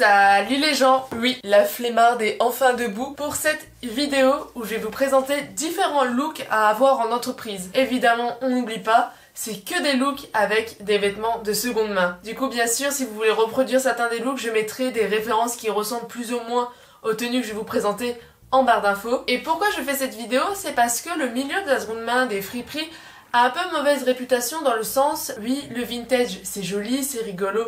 Salut les gens, oui, la flemmarde est enfin debout pour cette vidéo où je vais vous présenter différents looks à avoir en entreprise. Évidemment, on n'oublie pas, c'est que des looks avec des vêtements de seconde main. Du coup, bien sûr, si vous voulez reproduire certains des looks, je mettrai des références qui ressemblent plus ou moins aux tenues que je vais vous présenter en barre d'infos. Et pourquoi je fais cette vidéo? C'est parce que le milieu de la seconde main des friperies a un peu mauvaise réputation dans le sens, oui, le vintage c'est joli, c'est rigolo,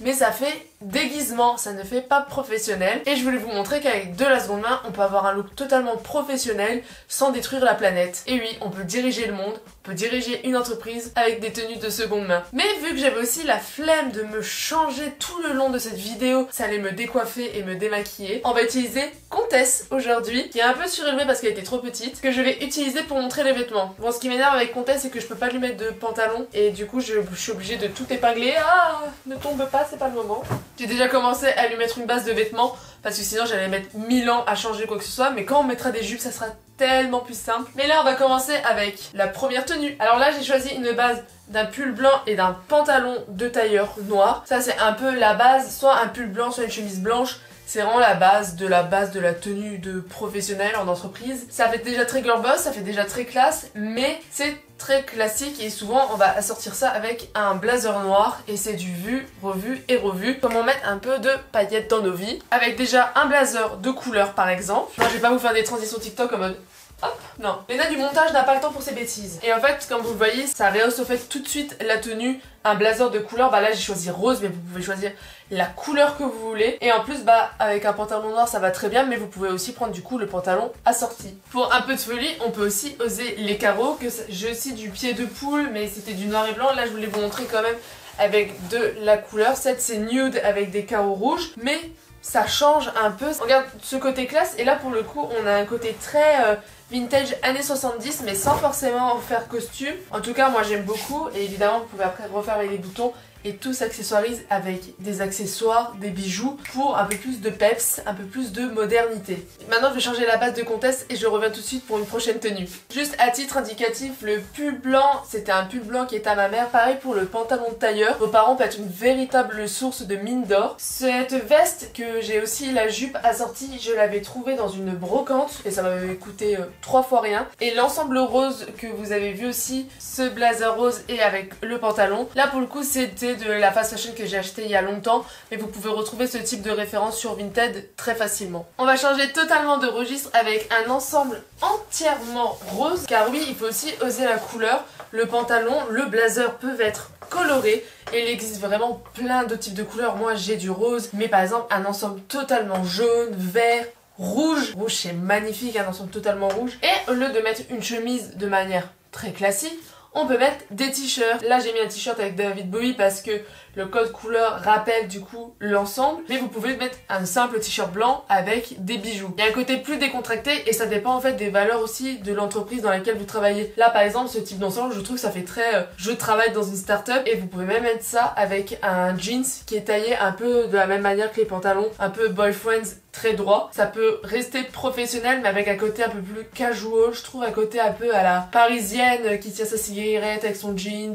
mais ça fait déguisement, ça ne fait pas professionnel. Et je voulais vous montrer qu'avec de la seconde main, on peut avoir un look totalement professionnel sans détruire la planète. Et oui, on peut diriger le monde, on peut diriger une entreprise avec des tenues de seconde main. Mais vu que j'avais aussi la flemme de me changer tout le long de cette vidéo, ça allait me décoiffer et me démaquiller, on va utiliser Comtesse aujourd'hui, qui est un peu surélevée parce qu'elle était trop petite, que je vais utiliser pour montrer les vêtements. Bon, ce qui m'énerve avec Comtesse, c'est que je peux pas lui mettre de pantalon et du coup je suis obligée de tout épingler. Ah, ne tombe pas, c'est pas le moment. J'ai déjà commencé à lui mettre une base de vêtements parce que sinon j'allais mettre 1000 ans à changer quoi que ce soit, mais quand on mettra des jupes ça sera tellement plus simple. Mais là on va commencer avec la première tenue. Alors là j'ai choisi une base d'un pull blanc et d'un pantalon de tailleur noir. Ça c'est un peu la base, soit un pull blanc soit une chemise blanche. C'est vraiment la base de la tenue de professionnel en entreprise. Ça fait déjà très girl boss, ça fait déjà très classe, mais c'est très classique et souvent on va assortir ça avec un blazer noir et c'est du vu, revu et revu. Comment mettre un peu de paillettes dans nos vies. Avec déjà un blazer de couleur par exemple. Moi je vais pas vous faire des transitions TikTok en mode hop, non. Léna du montage n'a pas le temps pour ses bêtises. Et en fait, comme vous le voyez, ça rehausse au fait tout de suite la tenue. Un blazer de couleur, bah là j'ai choisi rose, mais vous pouvez choisir la couleur que vous voulez. Et en plus, bah avec un pantalon noir ça va très bien, mais vous pouvez aussi prendre du coup le pantalon assorti. Pour un peu de folie, on peut aussi oser les carreaux, que j'ai aussi du pied de poule, mais c'était du noir et blanc. Là je voulais vous montrer quand même avec de la couleur. Cette c'est nude avec des carreaux rouges, mais ça change un peu. On regarde ce côté classe, et là pour le coup on a un côté très vintage années 70 mais sans forcément en faire costume. En tout cas moi j'aime beaucoup et évidemment vous pouvez après refaire les boutons et tout s'accessoirise avec des accessoires, des bijoux pour un peu plus de peps, un peu plus de modernité. Maintenant je vais changer la base de Comtesse et je reviens tout de suite pour une prochaine tenue. Juste à titre indicatif, le pull blanc, c'était un pull blanc qui est à ma mère. Pareil pour le pantalon de tailleur. Vos parents peuvent être une véritable source de mine d'or. Cette veste que j'ai aussi la jupe assortie, je l'avais trouvée dans une brocante et ça m'avait coûté 3 fois rien. Et l'ensemble rose que vous avez vu aussi, ce blazer rose et avec le pantalon. Là pour le coup c'était de la fast fashion que j'ai acheté il y a longtemps, mais vous pouvez retrouver ce type de référence sur Vinted très facilement. On va changer totalement de registre avec un ensemble entièrement rose, car oui, il faut aussi oser la couleur. Le pantalon, le blazer peuvent être colorés et il existe vraiment plein de types de couleurs. Moi j'ai du rose, mais par exemple un ensemble totalement jaune, vert, rouge. Rouge c'est magnifique, un ensemble totalement rouge. Et au lieu de mettre une chemise de manière très classique, on peut mettre des t-shirts. Là j'ai mis un t-shirt avec David Bowie parce que le code couleur rappelle du coup l'ensemble. Mais vous pouvez mettre un simple t-shirt blanc avec des bijoux. Il y a un côté plus décontracté et ça dépend en fait des valeurs aussi de l'entreprise dans laquelle vous travaillez. Là par exemple ce type d'ensemble je trouve que ça fait très je travaille dans une start-up. Et vous pouvez même mettre ça avec un jeans qui est taillé un peu de la même manière que les pantalons, un peu boyfriends, très droit. Ça peut rester professionnel mais avec un côté un peu plus casual, je trouve, un côté un peu à la parisienne qui tient sa cigarette avec son jeans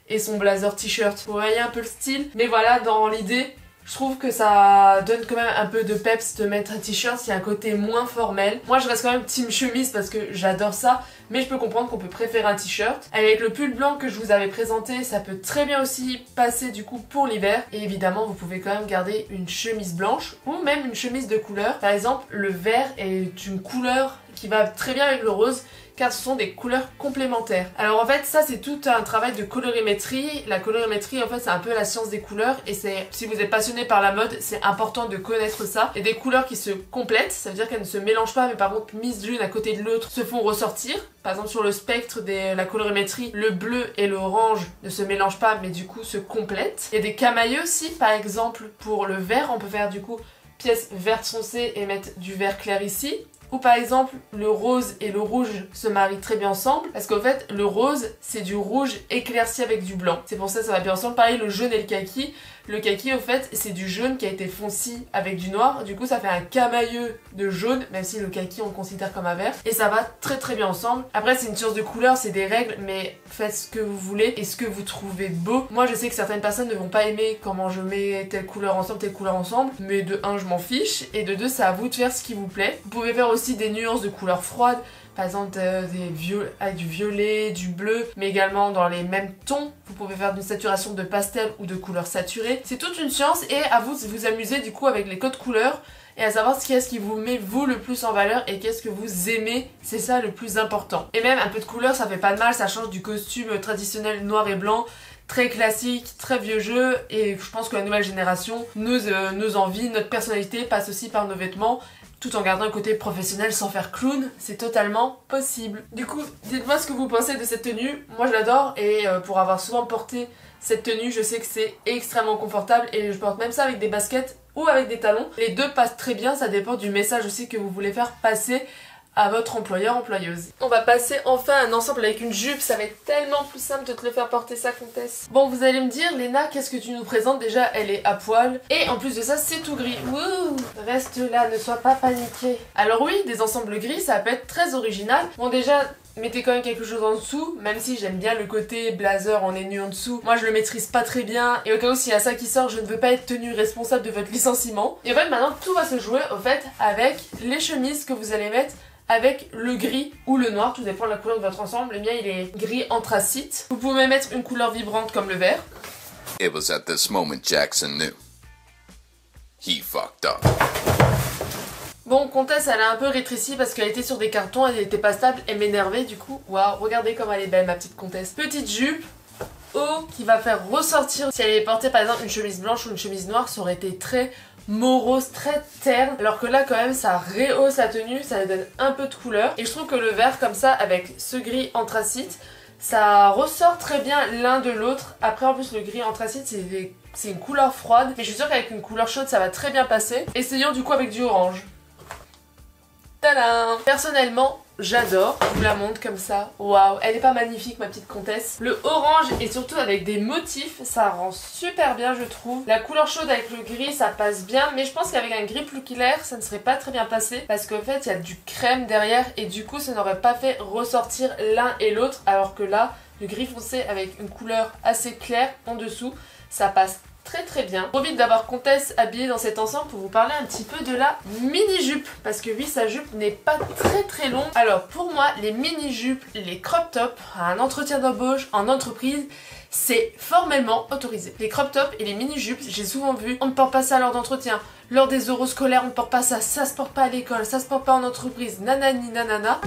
et son blazer t-shirt. Vous voyez un peu le style, mais voilà, dans l'idée je trouve que ça donne quand même un peu de peps de mettre un t-shirt, il y a un côté moins formel. Moi je reste quand même team chemise parce que j'adore ça, mais je peux comprendre qu'on peut préférer un t-shirt. Avec le pull blanc que je vous avais présenté, ça peut très bien aussi passer du coup pour l'hiver. Et évidemment vous pouvez quand même garder une chemise blanche ou même une chemise de couleur. Par exemple le vert est une couleur qui va très bien avec le rose, car ce sont des couleurs complémentaires. Alors en fait ça c'est tout un travail de colorimétrie. La colorimétrie en fait c'est un peu la science des couleurs et c'est, si vous êtes passionné par la mode, c'est important de connaître ça. Il y a des couleurs qui se complètent, ça veut dire qu'elles ne se mélangent pas mais par contre mises l'une à côté de l'autre se font ressortir. Par exemple sur le spectre de la colorimétrie, le bleu et l'orange ne se mélangent pas mais du coup se complètent. Il y a des camailleux aussi, par exemple pour le vert on peut faire du coup pièce verte foncée et mettre du vert clair ici. Ou par exemple le rose et le rouge se marient très bien ensemble parce qu'en fait le rose c'est du rouge éclairci avec du blanc, c'est pour ça que ça va bien ensemble. Pareil le jaune et le kaki, Le kaki au fait c'est du jaune qui a été fonci avec du noir, du coup ça fait un camailleux de jaune, même si le kaki on le considère comme un vert, et ça va très très bien ensemble. Après c'est une source de couleur, c'est des règles, mais faites ce que vous voulez et ce que vous trouvez beau. Moi je sais que certaines personnes ne vont pas aimer comment je mets telle couleur ensemble, mais de un je m'en fiche, et de deux c'est à vous de faire ce qui vous plaît. Vous pouvez faire aussi des nuances de couleurs froides, par exemple avec du violet, du bleu, mais également dans les mêmes tons. Vous pouvez faire une saturation de pastel ou de couleurs saturées. C'est toute une science et à vous de vous amuser du coup avec les codes couleurs et à savoir ce qui vous met vous le plus en valeur et qu'est-ce que vous aimez, c'est ça le plus important. Et même un peu de couleur ça fait pas de mal, ça change du costume traditionnel noir et blanc, très classique, très vieux jeu, et je pense que la nouvelle génération, nos envies, notre personnalité passe aussi par nos vêtements, tout en gardant un côté professionnel sans faire clown, c'est totalement possible. Du coup, dites-moi ce que vous pensez de cette tenue, moi je l'adore, et pour avoir souvent porté cette tenue, je sais que c'est extrêmement confortable, et je porte même ça avec des baskets ou avec des talons. Les deux passent très bien, ça dépend du message aussi que vous voulez faire passer à votre employeur, employeuse. On va passer enfin à un ensemble avec une jupe, ça va être tellement plus simple de te le faire porter ça, comtesse. Bon, vous allez me dire, Léna, qu'est-ce que tu nous présentes? Déjà, elle est à poil, et en plus de ça, c'est tout gris. Wouh! Reste là, ne sois pas paniqué. Alors oui, des ensembles gris, ça peut être très original. Bon déjà, mettez quand même quelque chose en dessous, même si j'aime bien le côté blazer en nu en dessous. Moi je le maîtrise pas très bien, et au cas où s'il y a ça qui sort, je ne veux pas être tenue responsable de votre licenciement. Et en fait maintenant tout va se jouer au fait avec les chemises que vous allez mettre avec le gris ou le noir, tout dépend de la couleur de votre ensemble. Le mien il est gris anthracite. Vous pouvez mettre une couleur vibrante comme le vert. It was at this moment Jackson knew. He fucked up. Bon, Comtesse, elle a un peu rétréci parce qu'elle était sur des cartons, elle était pas stable, elle m'énervait du coup. Waouh, regardez comme elle est belle, ma petite Comtesse. Petite jupe haut qui va faire ressortir. Si elle avait porté par exemple une chemise blanche ou une chemise noire, ça aurait été très morose, très terne. Alors que là, quand même, ça rehausse la tenue, ça lui donne un peu de couleur. Et je trouve que le vert, comme ça, avec ce gris anthracite, ça ressort très bien l'un de l'autre. Après, en plus, le gris anthracite, c'est une couleur froide. Mais je suis sûre qu'avec une couleur chaude, ça va très bien passer. Essayons du coup avec du orange. Tadam! Personnellement, j'adore, je vous la montre comme ça. Waouh, elle est pas magnifique ma petite comtesse. Le orange et surtout avec des motifs, ça rend super bien je trouve. La couleur chaude avec le gris, ça passe bien, mais je pense qu'avec un gris plus clair, ça ne serait pas très bien passé parce qu'en fait, il y a du crème derrière et du coup, ça n'aurait pas fait ressortir l'un et l'autre, alors que là, le gris foncé avec une couleur assez claire en dessous, ça passe très bien. Trop vite d'avoir Comtesse habillée dans cet ensemble pour vous parler un petit peu de la mini-jupe. Parce que oui, sa jupe n'est pas très longue. Alors pour moi, les mini-jupes, les crop tops, à un entretien d'embauche en entreprise, c'est formellement autorisé. Les crop tops et les mini-jupes, j'ai souvent vu, on ne porte pas ça lors d'entretien. Lors des euros scolaires, on ne porte pas ça. Ça se porte pas à l'école, ça se porte pas en entreprise. Nanani nanana.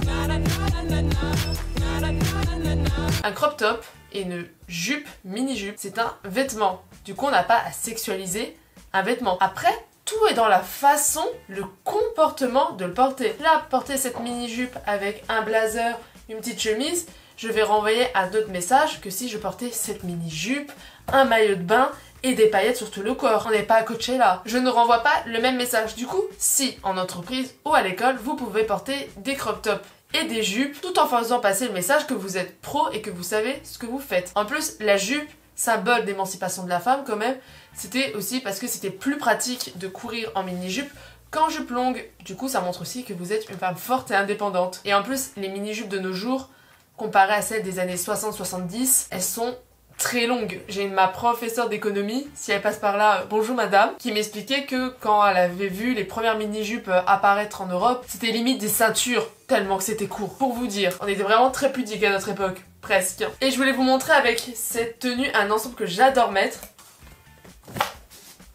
Un crop top et une jupe, mini-jupe, c'est un vêtement. Du coup, on n'a pas à sexualiser un vêtement. Après, tout est dans la façon, le comportement de le porter. Là, porter cette mini-jupe avec un blazer, une petite chemise, je vais renvoyer un autre message que si je portais cette mini-jupe, un maillot de bain et des paillettes sur tout le corps. On n'est pas à Coachella. Je ne renvoie pas le même message. Du coup, si en entreprise ou à l'école, vous pouvez porter des crop tops et des jupes tout en faisant passer le message que vous êtes pro et que vous savez ce que vous faites. En plus, la jupe, symbole d'émancipation de la femme quand même, c'était aussi parce que c'était plus pratique de courir en mini-jupe qu'en jupe longue. Du coup, ça montre aussi que vous êtes une femme forte et indépendante. Et en plus, les mini-jupes de nos jours, comparées à celles des années 60-70, elles sont très longue. J'ai ma professeure d'économie, si elle passe par là, bonjour madame, qui m'expliquait que quand elle avait vu les premières mini-jupes apparaître en Europe, c'était limite des ceintures, tellement que c'était court. Pour vous dire, on était vraiment très pudiques à notre époque, presque. Et je voulais vous montrer avec cette tenue un ensemble que j'adore mettre.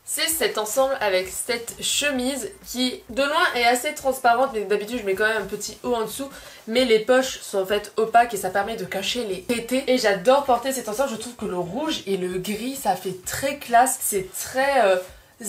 C'est cet ensemble avec cette chemise qui de loin est assez transparente, mais d'habitude je mets quand même un petit haut en dessous, mais les poches sont en fait opaques et ça permet de cacher les tétés. Et j'adore porter cet ensemble, je trouve que le rouge et le gris ça fait très classe, c'est très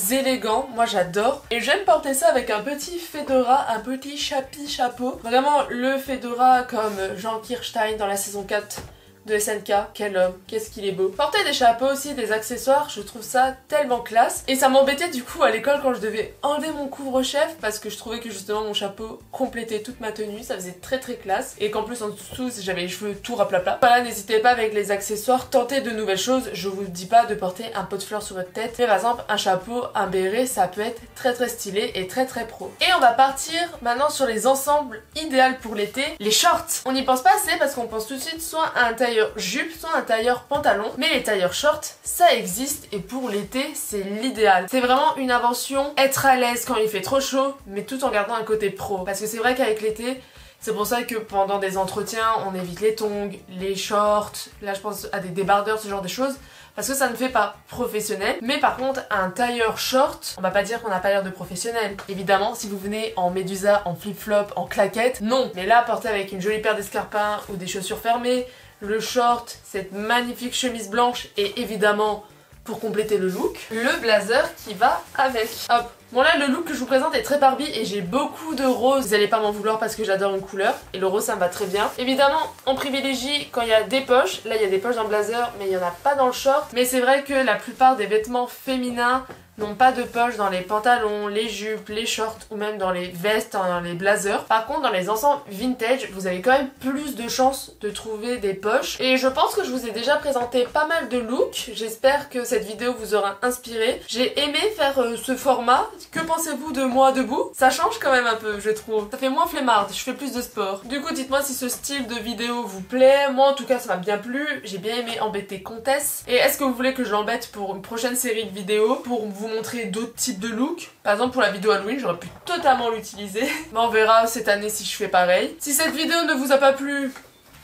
élégant, moi j'adore. Et j'aime porter ça avec un petit fedora, un petit chapeau, vraiment le fedora comme Jean Kirstein dans la saison 4 de SNK, quel homme, qu'est-ce qu'il est beau. Porter des chapeaux aussi, des accessoires, je trouve ça tellement classe. Et ça m'embêtait du coup à l'école quand je devais enlever mon couvre-chef parce que je trouvais que justement mon chapeau complétait toute ma tenue, ça faisait très classe. Et qu'en plus en dessous j'avais les cheveux tout raplapla. Voilà, n'hésitez pas avec les accessoires, tentez de nouvelles choses. Je vous dis pas de porter un pot de fleurs sur votre tête, mais par exemple un chapeau, un béret, ça peut être très stylé et très pro. Et on va partir maintenant sur les ensembles idéaux pour l'été, les shorts. On n'y pense pas assez parce qu'on pense tout de suite soit à un tailleur jupe, soit à un tailleur pantalon, mais les tailleurs shorts, ça existe et pour l'été, c'est l'idéal. C'est vraiment une invention, être à l'aise quand il fait trop chaud, mais tout en gardant un côté pro. Parce que c'est vrai qu'avec l'été, c'est pour ça que pendant des entretiens, on évite les tongs, les shorts, là je pense à des débardeurs, ce genre de choses, parce que ça ne fait pas professionnel. Mais par contre, un tailleur short, on va pas dire qu'on n'a pas l'air de professionnel. Évidemment, si vous venez en médusa, en flip-flop, en claquette, non. Mais là, porté avec une jolie paire d'escarpins ou des chaussures fermées, le short, cette magnifique chemise blanche et évidemment, pour compléter le look, le blazer qui va avec. Hop. Bon là le look que je vous présente est très Barbie et j'ai beaucoup de rose, vous allez pas m'en vouloir parce que j'adore une couleur et le rose ça me va très bien. Évidemment on privilégie quand il y a des poches, là il y a des poches dans le blazer mais il y en a pas dans le short, mais c'est vrai que la plupart des vêtements féminins n'ont pas de poches dans les pantalons, les jupes, les shorts ou même dans les vestes, dans les blazers. Par contre dans les ensembles vintage vous avez quand même plus de chances de trouver des poches et je pense que je vous ai déjà présenté pas mal de looks. J'espère que cette vidéo vous aura inspiré. J'ai aimé faire ce format. Que pensez-vous de moi debout? Ça change quand même un peu je trouve, ça fait moins flemmarde, je fais plus de sport. Du coup dites-moi si ce style de vidéo vous plaît, moi en tout cas ça m'a bien plu, j'ai bien aimé embêter Comtesse. Et est-ce que vous voulez que je l'embête pour une prochaine série de vidéos pour vous montrer d'autres types de looks? Par exemple pour la vidéo Halloween j'aurais pu totalement l'utiliser, mais on verra cette année si je fais pareil. Si cette vidéo ne vous a pas plu,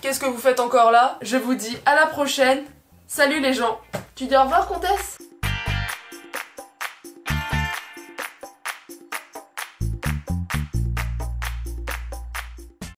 qu'est-ce que vous faites encore là? Je vous dis à la prochaine, salut les gens. Tu dis au revoir Comtesse?